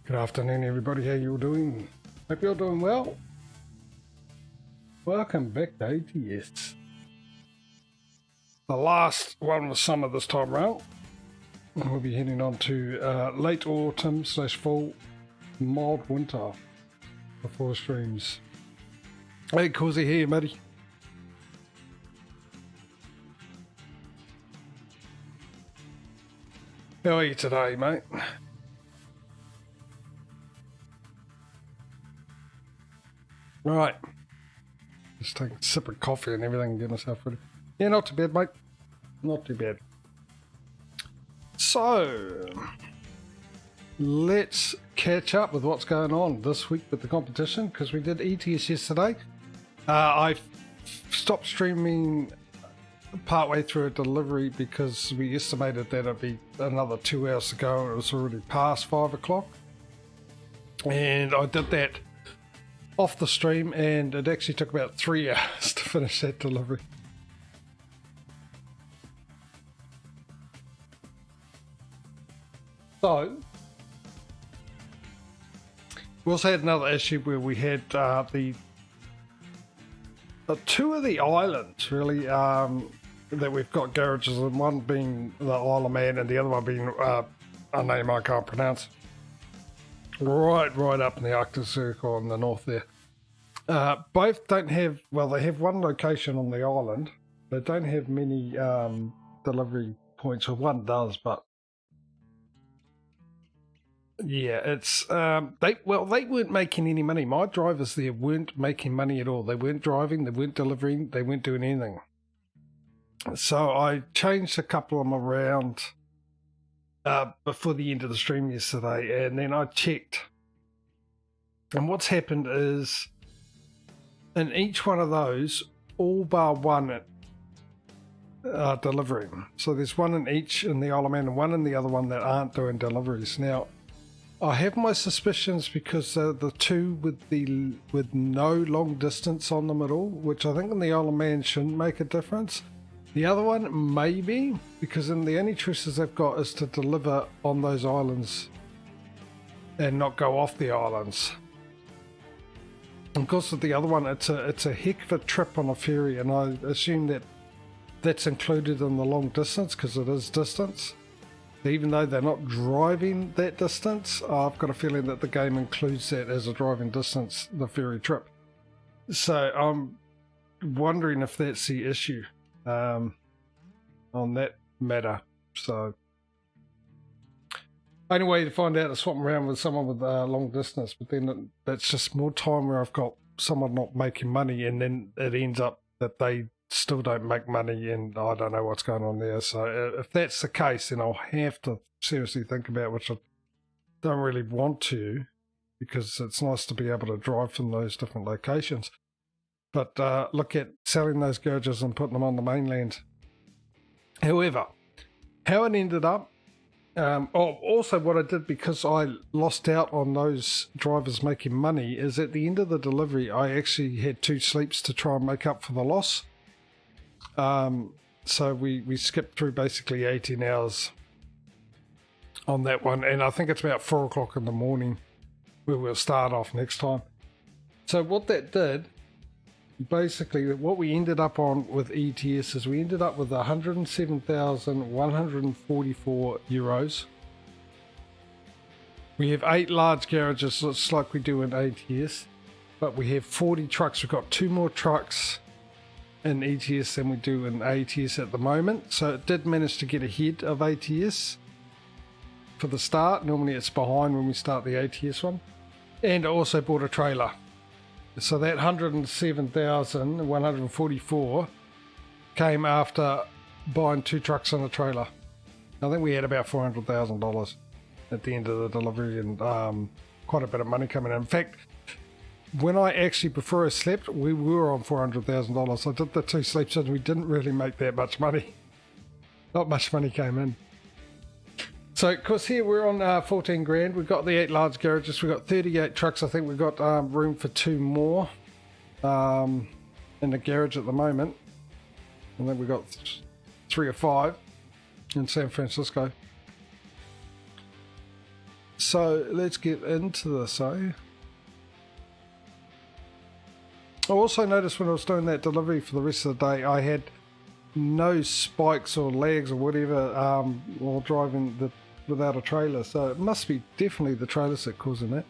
Good afternoon, everybody. How you all doing? Hope you're doing well. Welcome back to ATS. The last one was summer this time around. And we'll be heading on to late autumn / fall, mild winter before streams. Hey, Causey here, matey. How are you today, mate? Right. Just taking a sip of coffee and everything and getting myself ready. Yeah, not too bad, mate. Not too bad. So, let's catch up with what's going on this week with the competition, because we did ATS yesterday. I stopped streaming partway through a delivery because we estimated that it'd be another 2 hours to go, and it was already past 5 o'clock. And I did that off the stream, and it actually took about 3 hours to finish that delivery. So, we also had another issue where we had the two of the islands, really, that we've got garages, and one being the Isle of Man and the other one being a name I can't pronounce. Right up in the Arctic Circle in the north there. Both don't have, well, they have one location on the island. They don't have many delivery points, or one does, but yeah, it's they weren't making any money. My drivers there weren't making money at all. They weren't driving, they weren't delivering, they weren't doing anything. So I changed a couple of them around before the end of the stream yesterday, and then I checked, and what's happened is in each one of those, all bar one are delivering. So there's one in each in the Isle of Man and one in the other one that aren't doing deliveries. Now, I have my suspicions because the two with no long distance on them at all, which I think in the Isle of Man shouldn't make a difference. The other one maybe, because then the only choices they've got is to deliver on those islands and not go off the islands. And of course with the other one, it's a heck of a trip on a ferry, and I assume that that's included in the long distance because it is distance. Even though they're not driving that distance, I've got a feeling that the game includes that as a driving distance, the ferry trip. So I'm wondering if that's the issue on that matter. So only way to find out is swapping around with someone with long distance, but then that's just more time where I've got someone not making money, and then it ends up that they still don't make money, and I don't know what's going on there. So if that's the case, then I'll have to seriously think about, which I don't really want to, because it's nice to be able to drive from those different locations, but look at selling those garages and putting them on the mainland. However, how it ended up, also what I did, because I lost out on those drivers making money, is at the end of the delivery I actually had 2 sleeps to try and make up for the loss. So we skipped through basically 18 hours on that one, and I think it's about 4 o'clock in the morning where we'll start off next time. So what that did, basically what we ended up on with ETS is we ended up with 107,144 euros. We have 8 large garages, just like we do in ATS, but we have 40 trucks. We've got 2 more trucks in ETS than we do in ATS at the moment, so it did manage to get ahead of ATS for the start. Normally it's behind when we start the ATS one. And I also bought a trailer, so that 107,144 came after buying 2 trucks and a trailer. I think we had about $400,000 at the end of the delivery, and quite a bit of money coming in. In fact, when I actually, before I slept, we were on $400,000. I did the 2 sleeps and we didn't really make that much money. Not much money came in. So, of course, here we're on 14 grand. We've got the 8 large garages. We've got 38 trucks. I think we've got room for 2 more in the garage at the moment. And then we've got 3 or 5 in San Francisco. so let's get into this, eh? I also noticed when I was doing that delivery for the rest of the day, I had no spikes or lags or whatever while driving without a trailer. So it must be definitely the trailers that are causing that.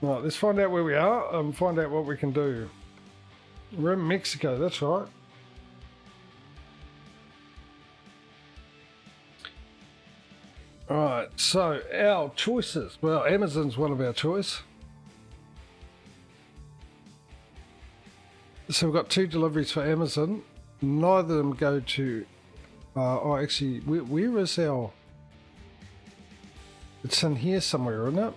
Right, let's find out where we are and find out what we can do. We're in Mexico, that's right. Alright, so our choices. Well, Amazon's one of our choice. So we've got 2 deliveries for Amazon. Neither of them go to... oh, actually, where is our... It's in here somewhere, isn't it?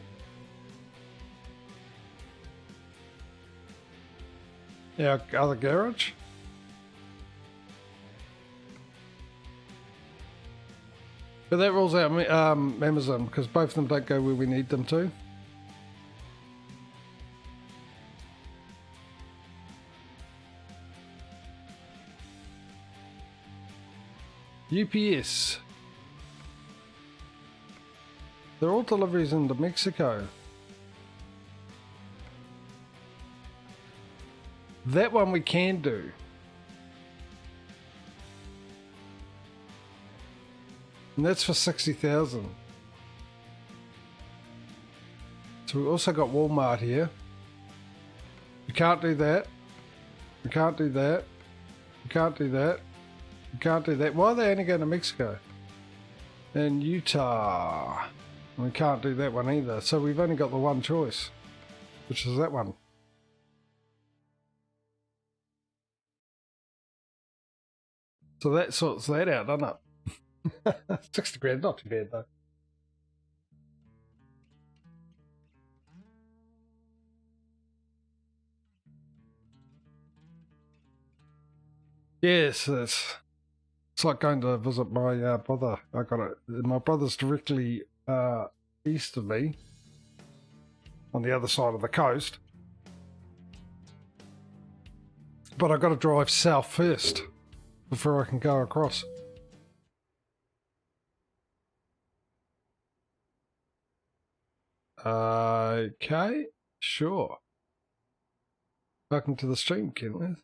Our other garage. But that rules out Amazon, because both of them don't go where we need them to. UPS. They're all deliveries into Mexico. That one we can do. And that's for 60,000. So we also got Walmart here. We can't do that. We can't do that. We can't do that. We can't do that. Why are they only going to Mexico? And Utah. We can't do that one either. So we've only got the one choice, which is that one. So that sorts that out, doesn't it? 60 grand, not too bad though. Yes, it's like going to visit my brother. My brother's directly east of me, on the other side of the coast. But I've got to drive south first before I can go across. Okay, sure. Welcome to the stream, Kenneth.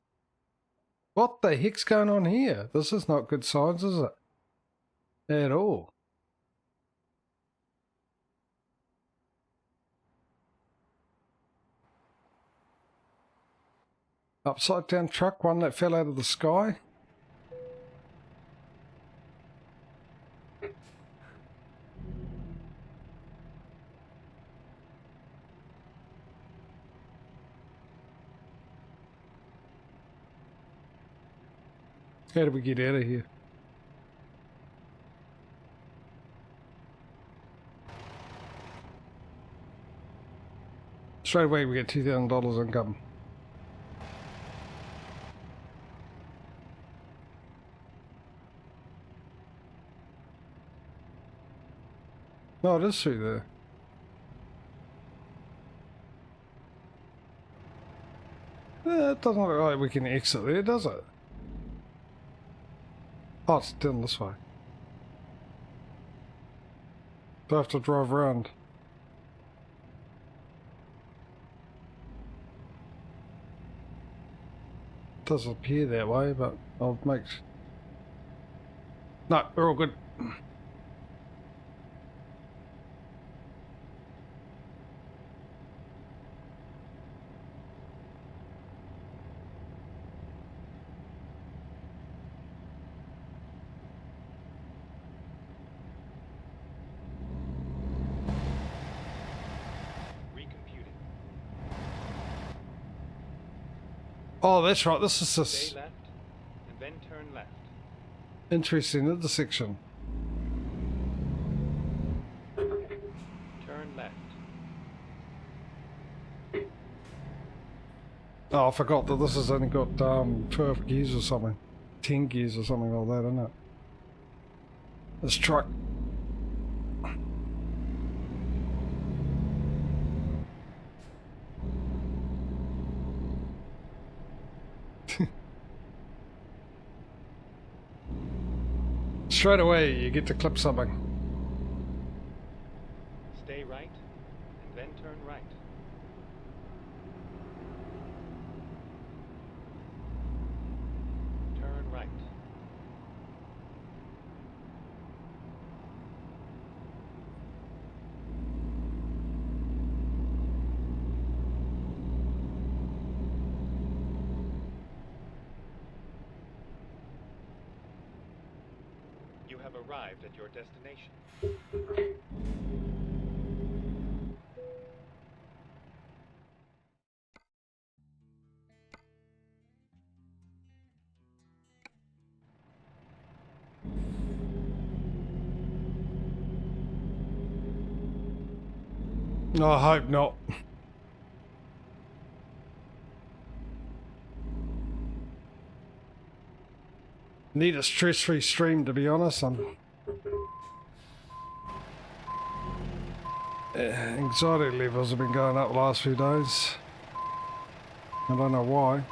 What the heck's going on here? This is not good signs, is it? At all. Upside down truck, one that fell out of the sky. How do we get out of here? Straight away we get $2,000 income. No, it is through there. It doesn't look like we can exit there, does it? Oh, it's down this way. Do I have to drive around? It does appear that way, but I'll make... No, we're all good. Oh, that's right. This is this. Stay left, and then turn left. Interesting intersection. Turn left. Oh, I forgot that this has only got 12 gears or something. 10 gears or something like that, isn't it? This truck. Straight away you get to clip something. turn right. Turn right. You have arrived at your destination. No, I hope not. Need a stress-free stream, to be honest. Anxiety levels have been going up the last few days. I don't know why.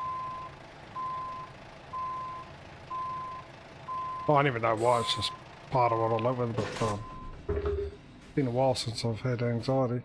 Well, I don't even know why, it's just part of what I live with, but it's been a while since I've had anxiety.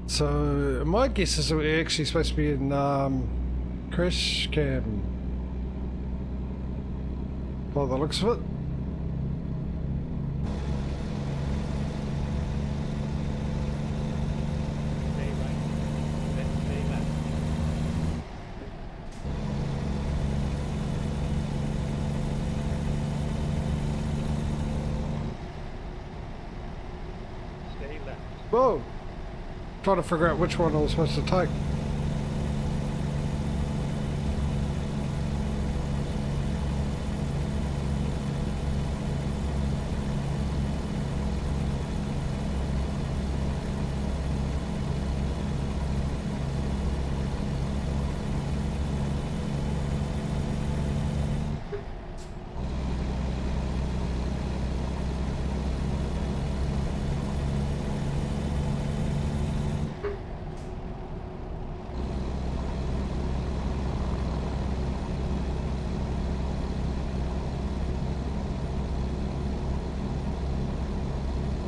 So my guess is that we're actually supposed to be in crash cam by the looks of it. Stay right. Then stay left. Stay left. Whoa! Trying to figure out which one I was supposed to take.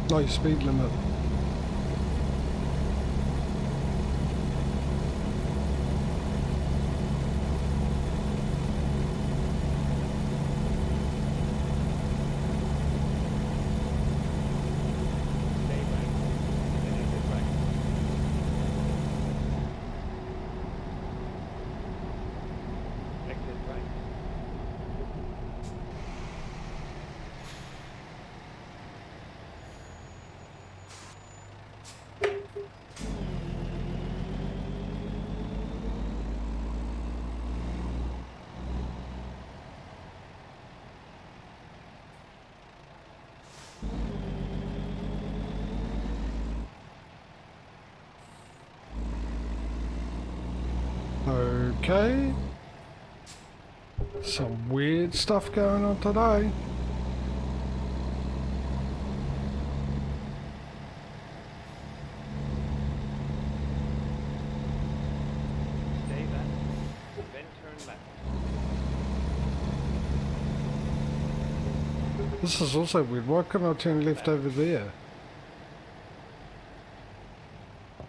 No speed limit. Stay right. Then exit right. Exit right. Okay. Some weird stuff going on today. Stay left. Then turn left. This is also weird. Why couldn't I turn left over there?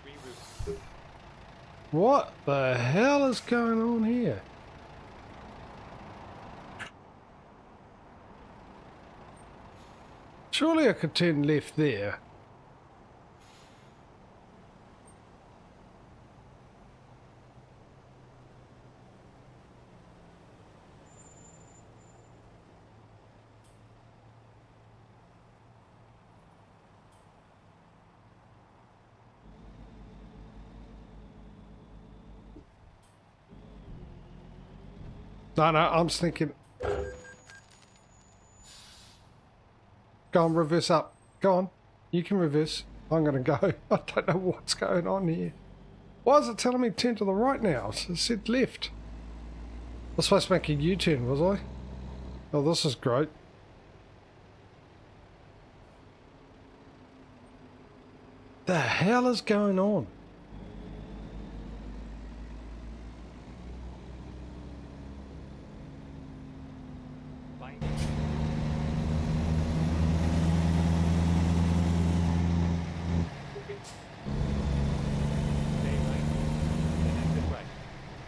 Reroute. What the hell is going on here? Surely I could turn left there. No, I'm thinking. Go on, reverse up. Go on. You can reverse. I'm going to go. I don't know what's going on here. Why is it telling me to turn to the right now? It said left. I was supposed to make a U-turn, was I? Oh, this is great. The hell is going on?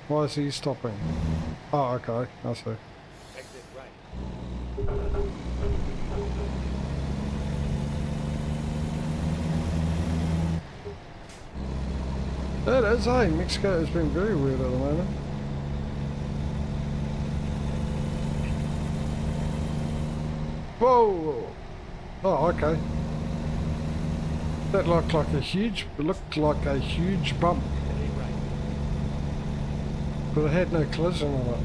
Why is he stopping? Oh, okay. I see. Exit right. It is, eh? Mexico has been very weird at the moment. Whoa! Oh, okay. That looked like a huge bump. Stay right. But it had no collision on it.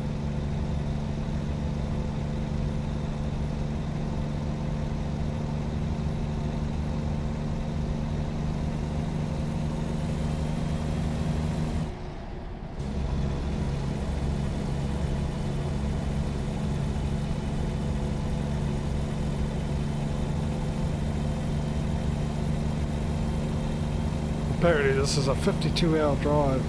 Apparently this is a 52-hour drive.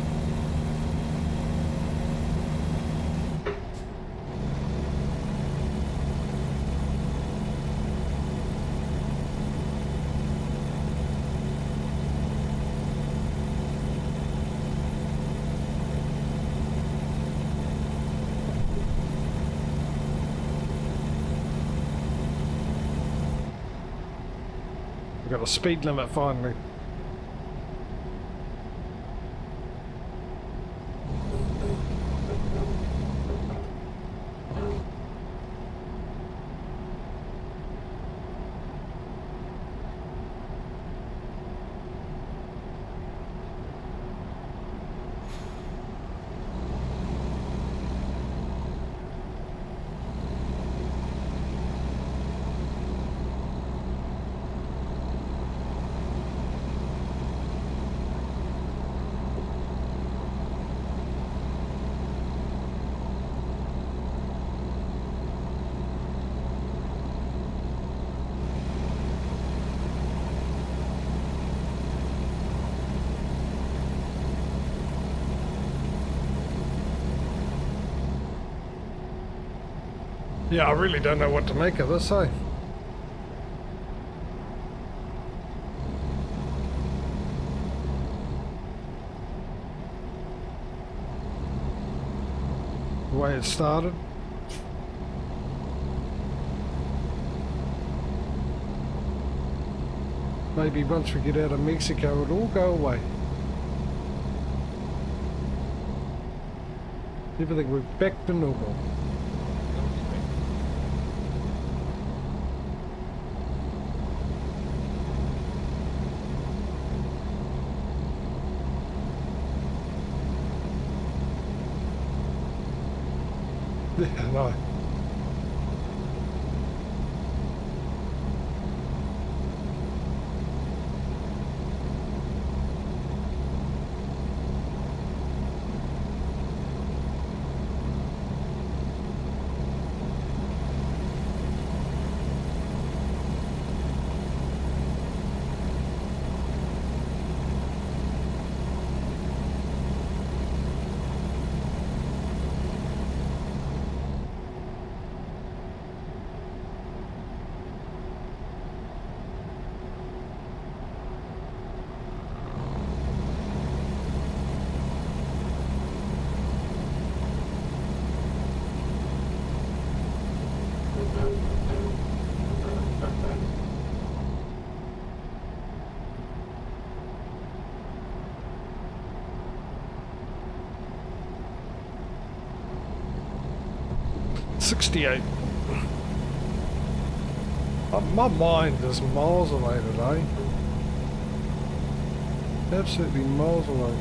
We've got a speed limit finally. Yeah, I really don't know what to make of this, eh? The way it started. Maybe once we get out of Mexico, it'll all go away. Everything will be back to normal. Yeah, no. 68. My mind is miles away today. Absolutely miles away.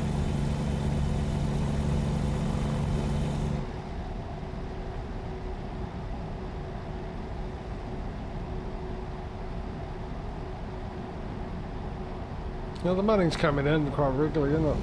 Now the money's coming in quite regularly, isn't it?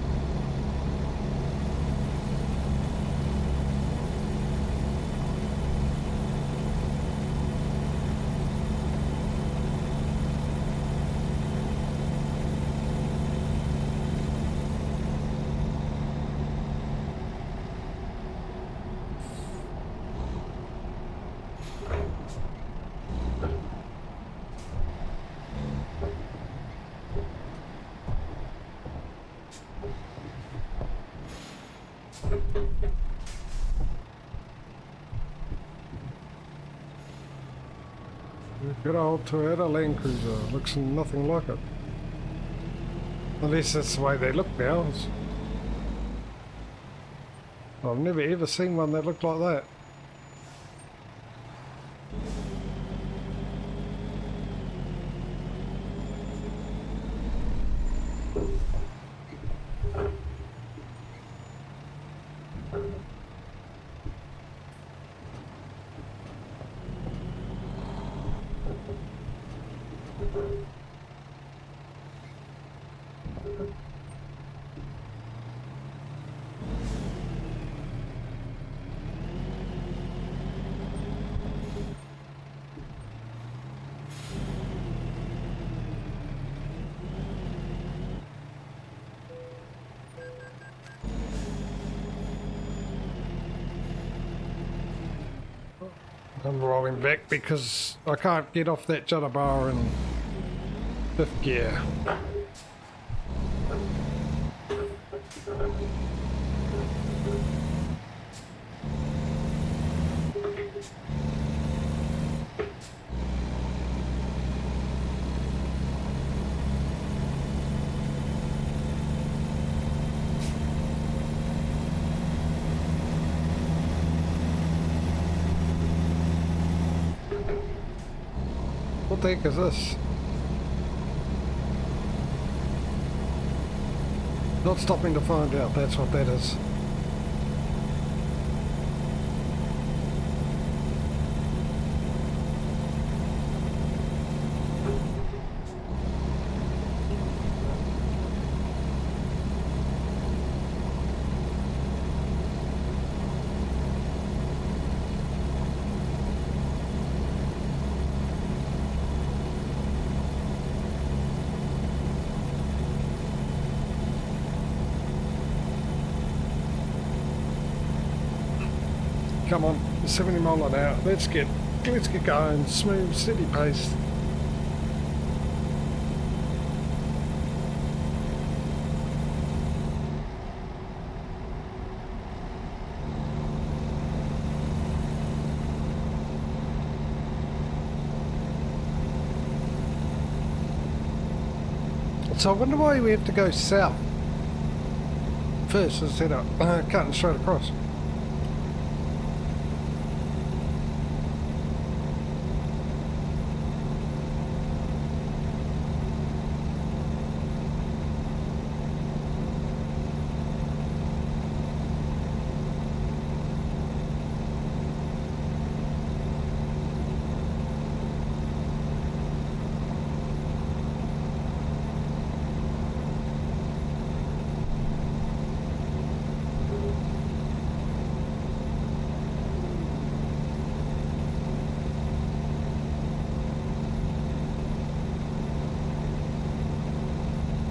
Good old Toyota Land Cruiser, looks nothing like it. At least that's the way they look now. I've never ever seen one that looked like that. I'm rolling back because I can't get off that judder bar in fifth gear. What the heck is this? Not stopping to find out, that's what that is. Come on, 70 mile an hour. Let's get going. Smooth, steady pace. So I wonder why we have to go south first instead of cutting straight across.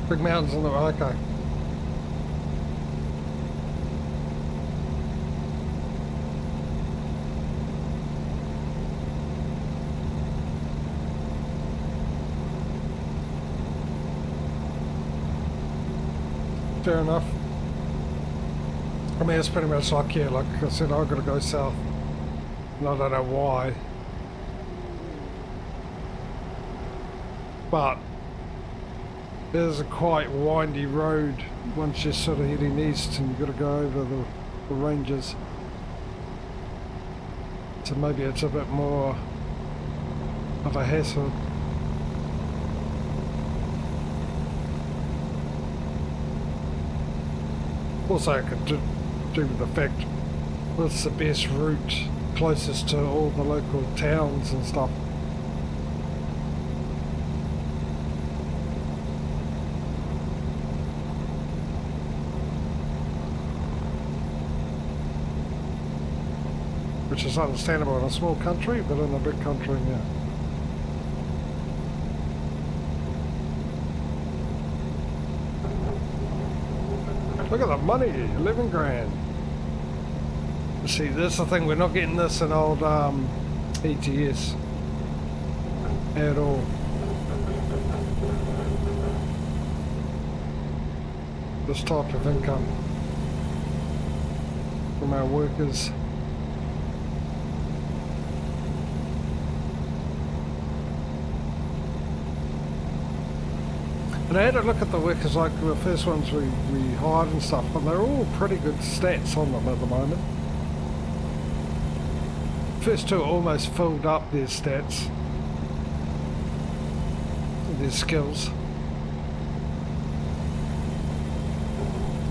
Big mountains on the way, okay. Fair enough. I mean, it's pretty much like here, like I said, I've got to go south. And I don't know why. But there's a quite windy road once you're sort of heading east and you've got to go over the ranges. So maybe it's a bit more of a hassle. Also, it could do with the fact it's the best route closest to all the local towns and stuff. Which is understandable in a small country, but in a big country, yeah. Look at the money, 11 grand. See, that's the thing, we're not getting this in old ATS at all. This type of income from our workers. And I had a look at the workers, like the first ones we hired and stuff, and they're all pretty good stats on them at the moment. First two almost filled up their stats, their skills.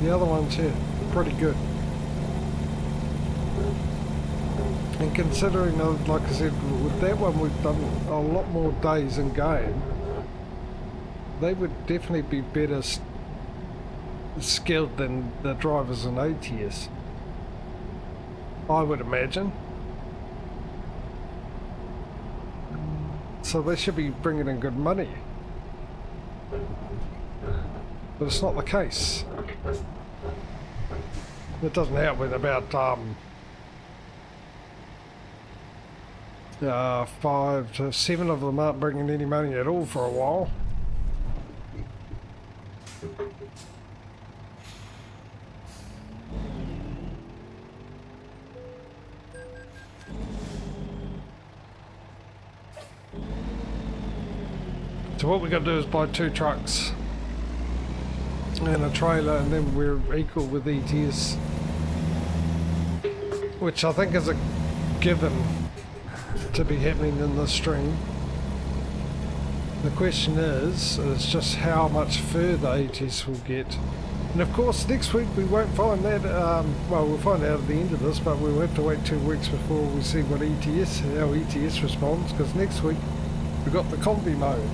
The other ones here, pretty good. And considering, like I said, with that one we've done a lot more days in game, they would definitely be better skilled than the drivers in ATS, I would imagine. So they should be bringing in good money. But it's not the case. It doesn't help with about 5 to 7 of them aren't bringing any money at all for a while. So what we're going to do is buy 2 trucks and a trailer, and then we're equal with ETS, which I think is a given to be happening in this stream. The question is just how much further ATS will get. And of course next week we won't find that, well, we'll find out at the end of this, but we'll have to wait 2 weeks before we see what how ETS responds, because next week we've got the combi mode.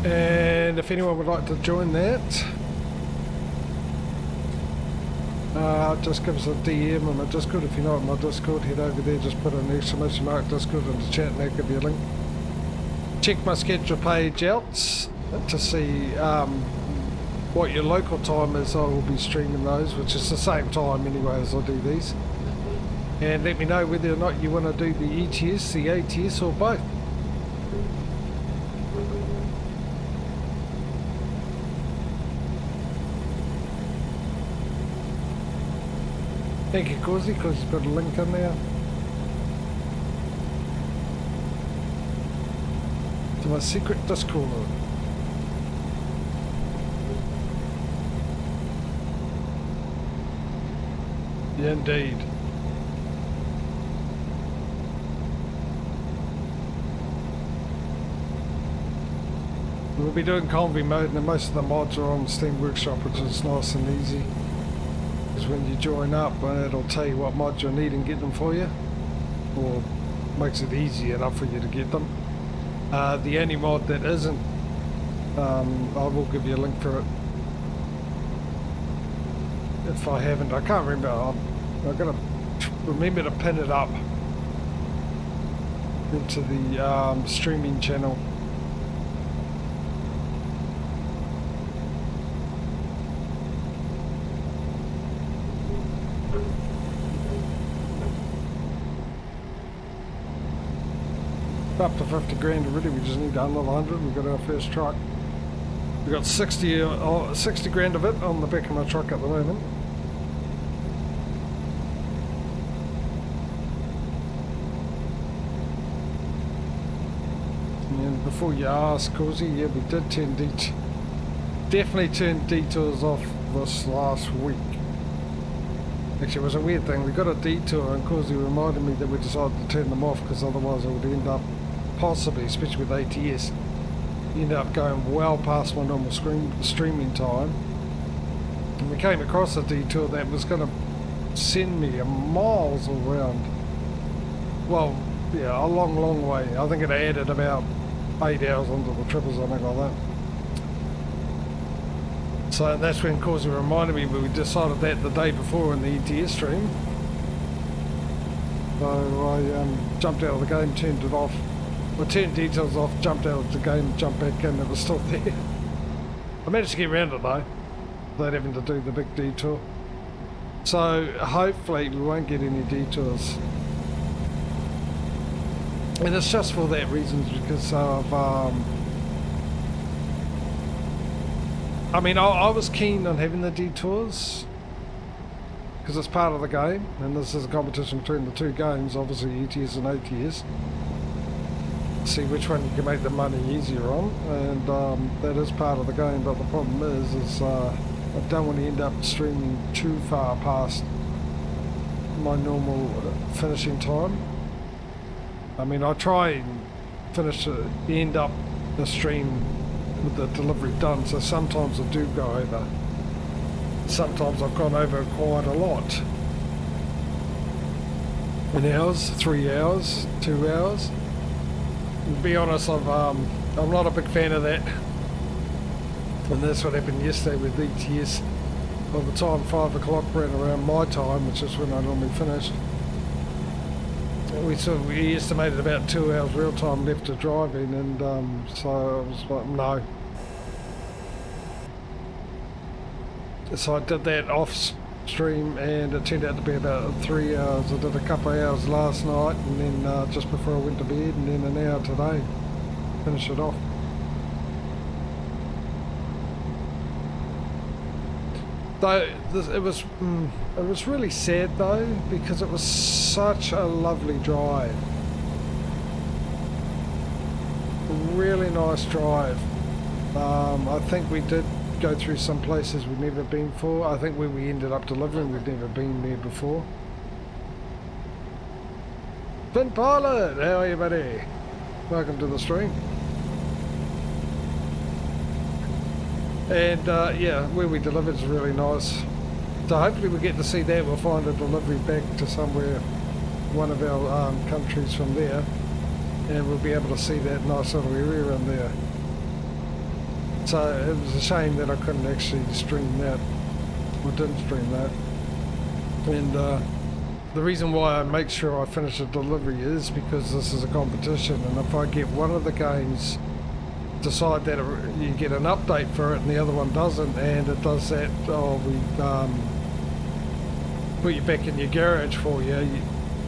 And if anyone would like to join that, just give us a DM on my Discord. If you're not on my Discord, head over there, just put an exclamation mark Discord in the chat and that could be a link. Check my schedule page out to see what your local time is. I will be streaming those, which is the same time anyway as I do these. And let me know whether or not you want to do the ETS, the ATS, or both. Thank you, Causey, because he's got a link in there to my secret Discord. Yeah, indeed. We'll be doing combi mode, and most of the mods are on Steam Workshop, which is nice and easy. Because when you join up, it'll tell you what mods you need and get them for you, or makes it easy enough for you to get them. The only mod that isn't, I will give you a link for it if I haven't. I can't remember. I've got to remember to pin it up into the streaming channel. Up to 50 grand already, we just need another 100. We've got our first truck. We've got 60 grand of it on the back of my truck at the moment. And before you ask, Causey, yeah, we did definitely turn detours off this last week. Actually, it was a weird thing. We got a detour and Causey reminded me that we decided to turn them off because otherwise it would end up, possibly, especially with ATS, end up going well past my normal streaming time. And we came across a detour that was going to send me miles around. Well, yeah, a long way. I think it added about 8 hours onto the trip or something like that. So that's when Causey reminded me, but we decided that the day before in the ATS stream. So I jumped out of the game, turned it off. I turned details off, jumped out of the game, jumped back in, it was still there. I managed to get around it though, without having to do the big detour. So hopefully we won't get any detours. And it's just for that reason, because of, I mean, I was keen on having the detours, because it's part of the game, and this is a competition between the two games, obviously ETS and ATS. See which one you can make the money easier on, and that is part of the game, but the problem is I don't want to end up streaming too far past my normal finishing time. I mean, I try and end up the stream with the delivery done, so sometimes I do go over. Sometimes I've gone over quite a lot. In hours, 3 hours, 2 hours. To be honest, I'm not a big fan of that, and that's what happened yesterday with ETS. By the time 5 o'clock ran around my time, which is when I normally finished, we estimated about 2 hours real time left to driving, and so I was like, no. So I did that off stream, and it turned out to be about 3 hours. I did a couple of hours last night, and then just before I went to bed, and then an hour today. Finish it off. Though it was really sad though, because it was such a lovely drive. Really nice drive. I think we did go through some places we've never been before. I think where we ended up delivering, we've never been there before. Finn Pilot, how are you, buddy? Welcome to the stream. And yeah, where we delivered is really nice. So hopefully we get to see that. We'll find a delivery back to somewhere, one of our countries from there, and we'll be able to see that nice little area in there. So it was a shame that I couldn't actually stream that, or didn't stream that. And the reason why I make sure I finish the delivery is because this is a competition, and if I get one of the games decide that you get an update for it and the other one doesn't, and it does that, oh, we put you back in your garage for you,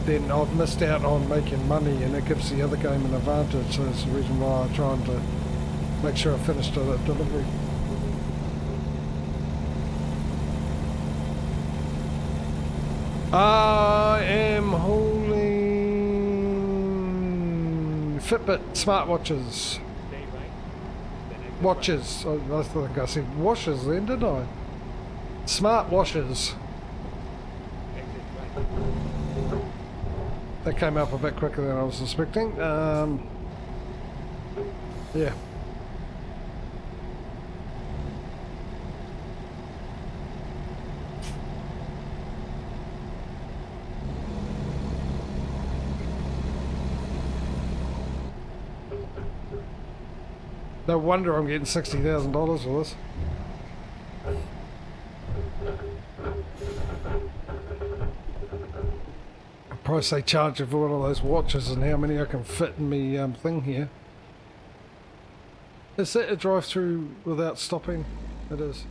then I've missed out on making money, and it gives the other game an advantage. So that's the reason why I'm trying to make sure I finish the delivery. I am holding Fitbit smartwatches. Watches. I think I said washes then, didn't I? Smart washes. That came up a bit quicker than I was expecting. Yeah. No wonder I'm getting $60,000 for this. The price they charge for one of those watches and how many I can fit in me thing here. Is that a drive-through without stopping? It is.